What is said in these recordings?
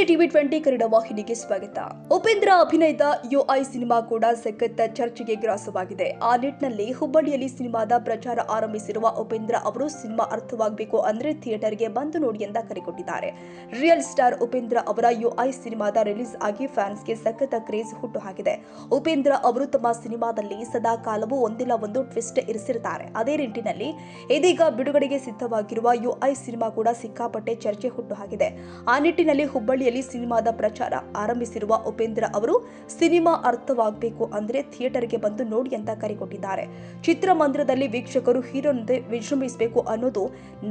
ನಮಸ್ತೆ ಟಿವಿ 20 ಕನ್ನಡ ವಾಹಿನಿಗೆ ಸ್ವಾಗತ. ಉಪೇಂದ್ರ ಅಭಿನಯದ ಯುಐ ಸಿನಿಮಾ ಕೂಡ ಸಖತ್ ಚರ್ಚೆಗೆ ಗ್ರಾಸವಾಗಿದೆ. ಆ ನಿಟ್ಟಿನಲ್ಲಿ ಹುಬ್ಬಳ್ಳಿಯಲ್ಲಿ ಸಿನಿಮಾದ ಪ್ರಚಾರ ಆರಂಭಿಸಿರುವ ಉಪೇಂದ್ರ ಅವರು ಸಿನಿಮಾ ಅರ್ಥವಾಗಬೇಕು ಅಂದ್ರೆ ಥಿಯೇಟರ್ಗೆ ಬಂದು ನೋಡಿ ಅಂತ ಕರೆ ಕೊಟ್ಟಿದ್ದಾರೆ. ರಿಯಲ್ ಸ್ಟಾರ್ ಉಪೇಂದ್ರ ಅವರ ಯುಐ ಸಿನಿಮಾದ ರಿಲೀಸ್ ಆಗಿ ಫ್ಯಾನ್ಸ್ಗೆ ಸಖತ್ ಕ್ರೇಜ್ ಹುಟ್ಟು ಹಾಕಿದೆ. ಉಪೇಂದ್ರ ಅವರು ತಮ್ಮ ಸಿನಿಮಾದಲ್ಲಿ ಸದಾ ಕಾಲವೂ ಒಂದಿಲ್ಲ ಒಂದು ಟ್ವಿಸ್ಟ್ ಇರಿಸಿರುತ್ತಾರೆ. ಅದೇ ನಿಟ್ಟಿನಲ್ಲಿ ಇದೀಗ ಬಿಡುಗಡೆಗೆ ಸಿದ್ಧವಾಗಿರುವ ಯುಐ ಸಿನಿಮಾ ಕೂಡ ಸಿಕ್ಕಾಪಟ್ಟೆ ಚರ್ಚೆ ಹುಟ್ಟು ಹಾಕಿದೆ. ಆ ನಿಟ್ಟಿನಲ್ಲಿ ಹುಬ್ಬಳ್ಳಿಯಲ್ಲಿ ಸಿನಿಮಾದ ಪ್ರಚಾರ ಆರಂಭಿಸಿರುವ ಉಪೇಂದ್ರ ಅವರು ಸಿನಿಮಾ ಅರ್ಥವಾಗಬೇಕು ಅಂದ್ರೆ ಥಿಯೇಟರ್ಗೆ ಬಂದು ನೋಡಿ ಅಂತ ಕರೆ ಕೊಟ್ಟಿದ್ದಾರೆ. ಚಿತ್ರಮಂದಿರದಲ್ಲಿ ವೀಕ್ಷಕರು ಹೀರೋನಂತೆ ವಿಜೃಂಭಿಸಬೇಕು ಅನ್ನೋದು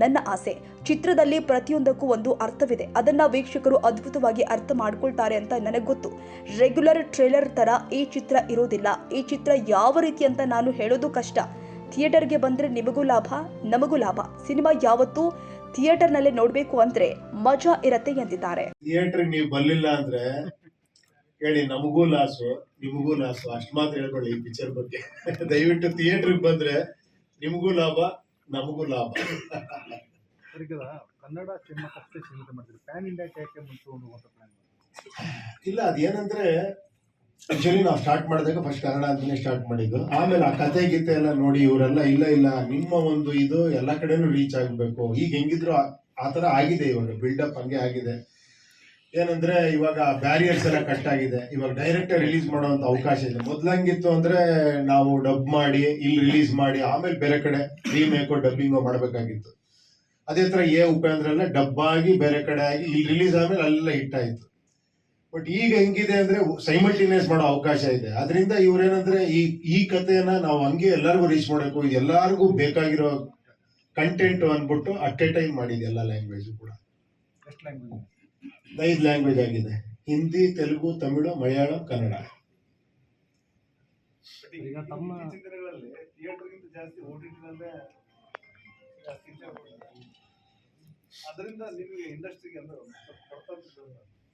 ನನ್ನ ಆಸೆ. ಚಿತ್ರದಲ್ಲಿ ಪ್ರತಿಯೊಂದಕ್ಕೂ ಒಂದು ಅರ್ಥವಿದೆ. ಅದನ್ನ ವೀಕ್ಷಕರು ಅದ್ಭುತವಾಗಿ ಅರ್ಥ ಮಾಡ್ಕೊಳ್ತಾರೆ ಅಂತ ನನಗೆ ಗೊತ್ತು. ರೆಗ್ಯುಲರ್ ಟ್ರೇಲರ್ ತರ ಈ ಚಿತ್ರ ಇರೋದಿಲ್ಲ. ಈ ಚಿತ್ರ ಯಾವ ರೀತಿ ಅಂತ ನಾನು ಹೇಳೋದು ಕಷ್ಟ. ಥಿಯೇಟರ್ಗೆ ಬಂದ್ರೆ ನಿಮಗೂ ಲಾಭ, ನಮಗೂ ಲಾಭ. ಸಿನಿಮಾ ಯಾವತ್ತೂ ಥಿಯೇಟರ್ ನಲ್ಲೇ ನೋಡ್ಬೇಕು ಅಂದ್ರೆ ಮಜಾ ಇರತ್ತೆ ಎಂದಿದ್ದಾರೆ. ಥಿಯೇಟರ್ ನೀವು ಬರ್ಲಿಲ್ಲ ಅಂದ್ರೆ ಹೇಳಿ, ನಮಗೂ ಲಾಸು ನಿಮಗೂ ಲಾಸು. ಅಷ್ಟು ಮಾತ್ರ ಹೇಳ್ಕೊಳ್ಳಿ ಈ ಪಿಕ್ಚರ್ ಬಗ್ಗೆ. ದಯವಿಟ್ಟು ಥಿಯೇಟರ್ಗೆ ಬಂದ್ರೆ ನಿಮಗೂ ಲಾಭ, ನಮಗೂ ಲಾಭ. ಕನ್ನಡ ಸಿನಿಮಾ ಅಷ್ಟೇ ಸೀಮಿತ ಮಾಡ್ತೀವಿ, ಪ್ಯಾನ್ ಇಂಡಿಯಾ ಇಲ್ಲ, ಅದೇನಂದ್ರೆ ಆಕ್ಚುಲಿ ನಾವು ಸ್ಟಾರ್ಟ್ ಮಾಡಿದಾಗ ಫಸ್ಟ್ ಕನ್ನಡ ಅಂತಾನೆ ಸ್ಟಾರ್ಟ್ ಮಾಡಿದ್ದು. ಆಮೇಲೆ ಆ ಕತೆ ಗೀತೆ ಎಲ್ಲ ನೋಡಿ ಇವರೆಲ್ಲ ಇಲ್ಲ ನಿಮ್ಮ ಒಂದು ಇದು ಎಲ್ಲ ಕಡೆನೂ ರೀಚ್ ಆಗಬೇಕು. ಈಗ ಹೆಂಗಿದ್ರು ಆತರ ಆಗಿದೆ. ಇವಾಗ ಬಿಲ್ಡಪ್ ಹಂಗೆ ಆಗಿದೆ. ಏನಂದ್ರೆ ಇವಾಗ ಬ್ಯಾರಿಯರ್ಸ್ ಎಲ್ಲ ಕಟ್ ಆಗಿದೆ. ಇವಾಗ ಡೈರೆಕ್ಟ್ ರಿಲೀಸ್ ಮಾಡುವಂತ ಅವಕಾಶ ಇದೆ. ಮೊದ್ಲಂಗಿತ್ತು ಅಂದ್ರೆ ನಾವು ಡಬ್ ಮಾಡಿ ಇಲ್ಲಿ ರಿಲೀಸ್ ಮಾಡಿ ಆಮೇಲೆ ಬೇರೆ ಕಡೆ ರೀಮೇಕೋ ಡಬ್ಬಿಂಗೋ ಮಾಡ್ಬೇಕಾಗಿತ್ತು. ಅದೇ ತರ ಉಪೇಂದ್ರ ಎಲ್ಲ ಡಬ್ ಆಗಿ ಬೇರೆ ಕಡೆ ಆಗಿ ಇಲ್ಲಿ ರಿಲೀಸ್ ಆದ್ಮೇಲೆ ಅಲ್ಲೆಲ್ಲ ಹಿಟ್ ಆಯ್ತು. ಬಟ್ ಈಗ ಹೆಂಗಿದೆ ಅಂದ್ರೆ ಸೈಮಲ್ಟೇನಿಯಸ್ ಮಾಡೋ ಅವಕಾಶ ಇದೆ. ಅದರಿಂದ ಇವ್ರೇನಂದ್ರೆ ಈ ಕಥೆಯನ್ನ ನಾವು ಹಂಗೆ ಎಲ್ಲರಿಗೂ ರೀಚ್ ಮಾಡಬೇಕು, ಇದು ಎಲ್ಲರಿಗೂ ಬೇಕಾಗಿರೋ ಕಂಟೆಂಟ್ ಅಂದ್ಬಿಟ್ಟು ಅಟ್ ಎ ಟೈಮ್ ಮಾಡಿದೆ. ಎಲ್ಲ ಲ್ಯಾಂಗ್ವೇಜ್ ಕೂಡ 5 ಲ್ಯಾಂಗ್ವೇಜ್ ಆಗಿದೆ: ಹಿಂದಿ, ತೆಲುಗು, ತಮಿಳು, ಮಲಯಾಳಂ, ಕನ್ನಡ.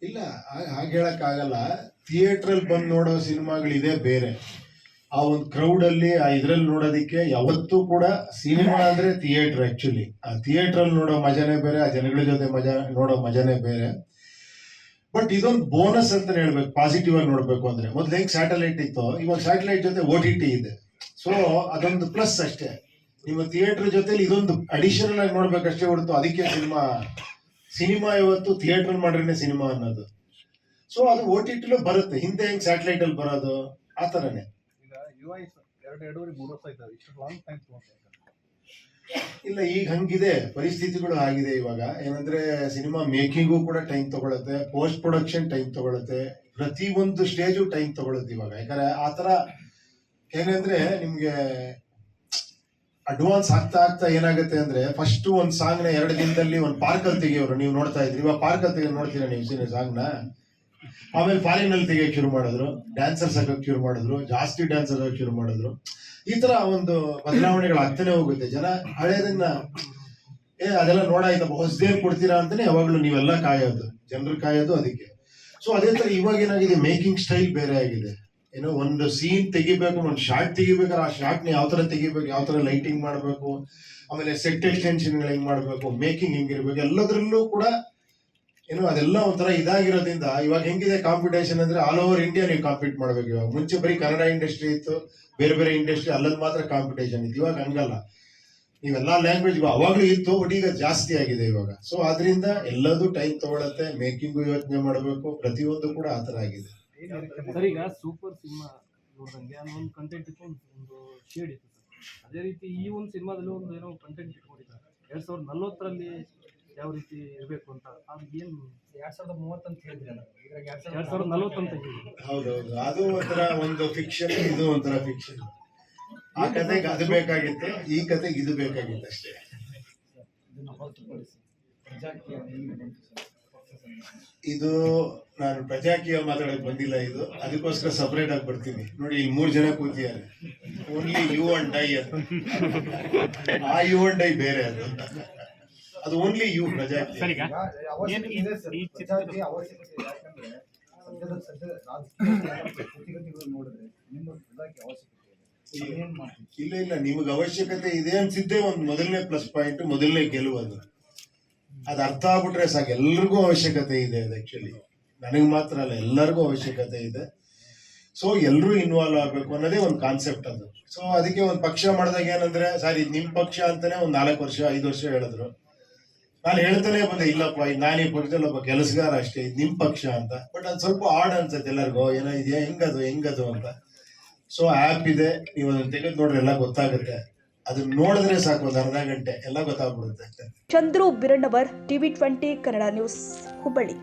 ಇಲ್ಲ, ಹಾಗೆ ಹೇಳಕ್ ಆಗಲ್ಲ. ಥಿಯೇಟರ್ ಅಲ್ಲಿ ಬಂದು ನೋಡೋ ಸಿನಿಮಾಗಳಿದೆ ಬೇರೆ. ಆ ಒಂದು ಕ್ರೌಡ್ ಅಲ್ಲಿ ಇದ್ರಲ್ಲಿ ನೋಡೋದಿಕ್ಕೆ ಯಾವತ್ತೂ ಕೂಡ ಸಿನಿಮಾ ಅಂದ್ರೆ ಥಿಯೇಟರ್. ಆಕ್ಚುಲಿ ಆ ಥಿಯೇಟರ್ ಅಲ್ಲಿ ನೋಡೋ ಮಜಾನೇ ಬೇರೆ, ಆ ಜನಗಳ ಜೊತೆ ನೋಡೋ ಮಜಾನೇ ಬೇರೆ. ಬಟ್ ಇದೊಂದು ಬೋನಸ್ ಅಂತ ಹೇಳ್ಬೇಕು. ಪಾಸಿಟಿವ್ ಆಗಿ ನೋಡ್ಬೇಕು ಅಂದ್ರೆ ಮೊದ್ಲು ಹೆಂಗ್ ಸ್ಯಾಟಲೈಟ್ ಇತ್ತು, ಇವಾಗ ಸ್ಯಾಟಲೈಟ್ ಜೊತೆ OTT ಇದೆ. ಸೊ ಅದೊಂದು ಪ್ಲಸ್ ಅಷ್ಟೇ. ನಿಮ್ಮ ಥಿಯೇಟರ್ ಜೊತೆಲಿ ಇದೊಂದು ಅಡಿಷನಲ್ ಆಗಿ ನೋಡ್ಬೇಕಷ್ಟೇ ಹೊರತು ಅದಕ್ಕೆ ಸಿನಿಮಾ ಇವತ್ತು ಥಿಯೇಟರ್ ಮಾಡ್ರೇನೆ ಸಿನಿಮಾ ಅನ್ನೋದು. ಸೊ ಅದು OTT ಬರುತ್ತೆ. ಹಿಂದೆ ಹೆಂಗ್ ಸ್ಯಾಟಲೈಟ್ ಅಲ್ಲಿ ಬರೋದು ಆ ತರನೇ. ಇಲ್ಲ, ಈಗ ಹಂಗಿದೆ ಪರಿಸ್ಥಿತಿಗಳು ಆಗಿದೆ. ಇವಾಗ ಏನಂದ್ರೆ ಸಿನಿಮಾ ಮೇಕಿಂಗು ಕೂಡ ಟೈಮ್ ತಗೊಳುತ್ತೆ, ಪೋಸ್ಟ್ ಪ್ರೊಡಕ್ಷನ್ ಟೈಮ್ ತಗೊಳುತ್ತೆ, ಪ್ರತಿ ಒಂದು ಸ್ಟೇಜು ಟೈಮ್ ತಗೊಳುತ್ತೆ ಇವಾಗ. ಯಾಕಂದ್ರೆ ಆತರ ಏನಂದ್ರೆ ನಿಮ್ಗೆ ಅಡ್ವಾನ್ಸ್ ಆಗ್ತಾ ಏನಾಗುತ್ತೆ ಅಂದ್ರೆ ಫಸ್ಟ್ ಒಂದ್ ಸಾಂಗ್ ನ 2 ದಿನದಲ್ಲಿ ಒಂದ್ ಪಾರ್ಕ್ ಅಲ್ಲಿ ತೆಗಿಯೋರು ನೀವು ನೋಡ್ತಾ ಇದ್ರಿ. ಇವಾಗ ಪಾರ್ಕ್ ಅಲ್ಲಿ ನೋಡ್ತೀರಾ ನೀವು ಸಾಂಗ್ ನ. ಆಮೇಲೆ ಫಾರಿನ್ ಅಲ್ಲಿ ತೆಗಿಯಕ್ ಶುರು ಮಾಡಿದ್ರು, ಡ್ಯಾನ್ಸರ್ಸ್ ಆಗಕ್ ಶುರು ಮಾಡಿದ್ರು, ಜಾಸ್ತಿ ಡ್ಯಾನ್ಸರ್ಸ್ ಆಗಕ್ ಶುರು ಮಾಡಿದ್ರು. ಈ ತರ ಒಂದು ಬದಲಾವಣೆಗಳು ಆಗ್ತಾನೆ ಹೋಗುತ್ತೆ. ಜನ ಹಳೇದನ್ನ ಅದೆಲ್ಲ ನೋಡಾಯ್ತಪ್ಪ ಹೊಸದೇನ್ ಕೊಡ್ತೀರಾ ಅಂತಾನೆ ಯಾವಾಗ್ಲೂ ನೀವೆಲ್ಲ ಕಾಯೋದು, ಜನರು ಕಾಯೋದು ಅದಕ್ಕೆ. ಸೊ ಅದೇ ತರ ಇವಾಗ ಏನಾಗಿದೆ, ಮೇಕಿಂಗ್ ಸ್ಟೈಲ್ ಬೇರೆ ಆಗಿದೆ. ಏನೋ ಒಂದು ಸೀನ್ ತೆಗಿಬೇಕು, ಒಂದು ಶಾರ್ಟ್ ತೆಗಿಬೇಕಾದ್ರೆ ಆ ಶಾರ್ಟ್ ನ ಯಾವ ತರ ತೆಗಿಬೇಕು, ಯಾವ ತರ ಲೈಟಿಂಗ್ ಮಾಡ್ಬೇಕು, ಆಮೇಲೆ ಸೆಟ್ ಎಕ್ಸ್ಟೆನ್ಷನ್ ಹೆಂಗ್ ಮಾಡ್ಬೇಕು, ಮೇಕಿಂಗ್ ಹೆಂಗಿರ್ಬೇಕು, ಎಲ್ಲದ್ರಲ್ಲೂ ಕೂಡ ಏನೋ ಅದೆಲ್ಲ ಒಂಥರ ಇದಾಗಿರೋದ್ರಿಂದ ಇವಾಗ ಹೆಂಗಿದೆ ಕಾಂಪಿಟೇಷನ್ ಅಂದ್ರೆ ಆಲ್ ಓವರ್ ಇಂಡಿಯಾ ನೀವು ಕಾಂಪೀಟ್ ಮಾಡ್ಬೇಕು. ಇವಾಗ ಮುಂಚೆ ಬರೀ ಕನ್ನಡ ಇಂಡಸ್ಟ್ರಿ ಇತ್ತು, ಬೇರೆ ಇಂಡಸ್ಟ್ರಿ ಅಲ್ಲಲ್ಲಿ ಮಾತ್ರ ಕಾಂಪಿಟೇಷನ್ ಇತ್ತು. ಇವಾಗ ಹಂಗಲ್ಲ, ನೀವೆಲ್ಲಾ ಲ್ಯಾಂಗ್ವೇಜ್ ಅವಾಗ್ಲೂ ಇತ್ತು, ಬಟ್ ಈಗ ಜಾಸ್ತಿ ಆಗಿದೆ ಇವಾಗ. ಸೊ ಅದರಿಂದ ಎಲ್ಲದೂ ಟೈಮ್ ತಗೊಳತ್ತೆ. ಮೇಕಿಂಗು ಯೋಚನೆ ಮಾಡಬೇಕು, ಪ್ರತಿಯೊಂದು ಕೂಡ ಆತರ ಆಗಿದೆ. ಸರ್, ಈಗ ಸೂಪರ್ ಸಿನಿಮಾ ನೋಡ್ದಂಗೆ ಒಂದು ಕಂಟೆಂಟ್ ಇತ್ತು, ಒಂದು ಶೇಡ್ ಇತ್ತು ಸರ್. ಅದೇ ರೀತಿ ಈ ಒಂದು ಸಿನಿಮಾದಲ್ಲಿ ಒಂದು ಏನೋ ಕಂಟೆಂಟ್ ಇಟ್ಕೊಂಡಿದ್ದಾರೆ 2040ರಲ್ಲಿ ಯಾವ ರೀತಿ ಇರಬೇಕು ಅಂತ. ಅದು ಏನು 2030 ಅಂತ ಹೇಳಿದ್ರೆ 2040 ಅಂತ ಹೇಳಿ. ಹೌದೌದು, ಅದು ಒಂಥರ ಒಂದು ಫಿಕ್ಷನ್, ಇದು ಒಂಥರ ಫಿಕ್ಷನ್. ಆ ಕತೆಗೆ ಅದು ಬೇಕಾಗಿತ್ತು, ಈ ಕತೆಗೆ ಇದು ಬೇಕಾಗಿತ್ತು ಅಷ್ಟೇ. ಇದು ನಾನು ಪ್ರಜಾಕೀಯ ಮಾತಾಡಕ್ ಬಂದಿಲ್ಲ. ಇದು ಅದಕ್ಕೋಸ್ಕರ ಸಪರೇಟ್ ಆಗಿ ಬರ್ತೀನಿ. ನೋಡಿ, ಇಲ್ಲಿ 3 ಜನ ಕೂತಿದ್ದಾರೆ. ಓನ್ಲಿ ಯು ಅಂಡ್ ಐ ಅಂತ. ಆ ಯು ಅಂಡ್ ಐ ಬೇರೆ, ಅದು ಓನ್ಲಿ ಯು ಪ್ರಜಾಕೀಯ. ಇಲ್ಲ, ನಿಮಗೆ ಅವಶ್ಯಕತೆ ಇದೆ ಅನ್ಸಿದ್ದೆ ಒಂದು ಮೊದಲನೇ ಪ್ಲಸ್ ಪಾಯಿಂಟ್, ಮೊದಲನೇ ಗೆಲುವು ಅದು. ಅದು ಅರ್ಥ ಆಗ್ಬಿಟ್ರೆ ಸಾಕು. ಎಲ್ರಿಗೂ ಅವಶ್ಯಕತೆ ಇದೆ ಅದು. ಆಕ್ಚುಲಿ ನನಗೆ ಮಾತ್ರ ಅಲ್ಲ, ಎಲ್ಲರಿಗೂ ಅವಶ್ಯಕತೆ ಇದೆ. ಸೊ ಎಲ್ಲರೂ ಇನ್ವಾಲ್ವ್ ಆಗ್ಬೇಕು ಅನ್ನೋದೇ ಒಂದು ಕಾನ್ಸೆಪ್ಟ್ ಅದು. ಸೊ ಅದಕ್ಕೆ ಒಂದು ಪಕ್ಷ ಮಾಡಿದಾಗ ಏನಂದ್ರೆ, ಸರ್ ಇದು ನಿಮ್ ಪಕ್ಷ ಅಂತಾನೆ ಒಂದು 4 ವರ್ಷ 5 ವರ್ಷ ಹೇಳಿದ್ರು. ನಾನು ಹೇಳ್ತಾನೆ ಬಂದೆ, ಇಲ್ಲಪ್ಪ ನಾನು ಈ ಪಕ್ಷದಲ್ಲಿ ಒಬ್ಬ ಕೆಲಸಗಾರ ಅಷ್ಟೇ, ಇದು ನಿಮ್ ಪಕ್ಷ ಅಂತ. ಬಟ್ ಅದು ಸ್ವಲ್ಪ ಆಡ್ ಅನ್ಸುತ್ತೆ ಎಲ್ಲರಿಗೂ, ಏನೋ ಇದೆಯಾ ಹೆಂಗದು ಅಂತ. ಸೊ ಆ್ಯಪ್ ಇದೆ, ನೀವು ಅದನ್ನ ತೆಗೆದು ನೋಡ್ರಿ ಎಲ್ಲ ಗೊತ್ತಾಗುತ್ತೆ. ಅದನ್ನ ನೋಡಿದ್ರೆ ಸಾಕು, ಒಂದು ಅರ್ಧ ಗಂಟೆ ಎಲ್ಲ ಗೊತ್ತಾಗ್ಬಿಡುತ್ತೆ. Chandru Birannavar, TV20 Kannada news, Hubballi.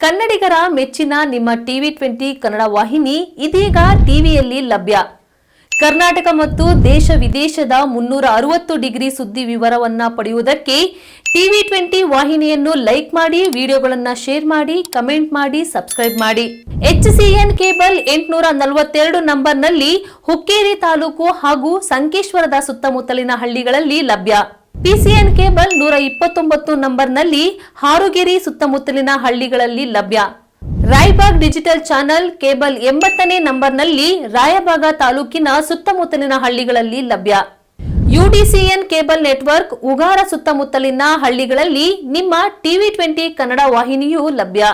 ಕನ್ನಡಿಗರ ಮೆಚ್ಚಿನ ನಿಮ್ಮ TV20 ಕನ್ನಡ ವಾಹಿನಿ ಇದೀಗ ಟಿವಿಯಲ್ಲಿ ಲಭ್ಯ. ಕರ್ನಾಟಕ ಮತ್ತು ದೇಶ ವಿದೇಶದ 360 ಡಿಗ್ರಿ ಸುದ್ದಿ ವಿವರವನ್ನ ಪಡೆಯುವುದಕ್ಕೆ TV20 ವಾಹಿನಿಯನ್ನು ಲೈಕ್ ಮಾಡಿ, ವಿಡಿಯೋಗಳನ್ನು ಶೇರ್ ಮಾಡಿ, ಕಮೆಂಟ್ ಮಾಡಿ, ಸಬ್ಸ್ಕ್ರೈಬ್ ಮಾಡಿ. HCN ಕೇಬಲ್ 842 ನಂಬರ್ನಲ್ಲಿ ಹುಕ್ಕೇರಿ ತಾಲೂಕು ಹಾಗೂ ಸಂಕೇಶ್ವರದ ಸುತ್ತಮುತ್ತಲಿನ ಹಳ್ಳಿಗಳಲ್ಲಿ ಲಭ್ಯ. PCN ಕೇಬಲ್ 129 ನಂಬರ್ನಲ್ಲಿ ಹಾರುಗೆರೆ ಸುತ್ತಮುತ್ತಲಿನ ಹಳ್ಳಿಗಳಲ್ಲಿ ಲಭ್ಯ. ರಾಯಬಾಗ್ ಡಿಜಿಟಲ್ ಚಾನೆಲ್ ಕೇಬಲ್ 80ನೇ ನಂಬರ್ನಲ್ಲಿ ರಾಯಬಾಗ ತಾಲೂಕಿನ ಸುತ್ತಮುತ್ತಲಿನ ಹಳ್ಳಿಗಳಲ್ಲಿ ಲಭ್ಯ. UDCN ಕೇಬಲ್ ನೆಟ್ವರ್ಕ್ ಉಗಾರ ಸುತ್ತಮುತ್ತಲಿನ ಹಳ್ಳಿಗಳಲ್ಲಿ ನಿಮ್ಮ TV20 ಕನ್ನಡ ವಾಹಿನಿಯೂ ಲಭ್ಯ.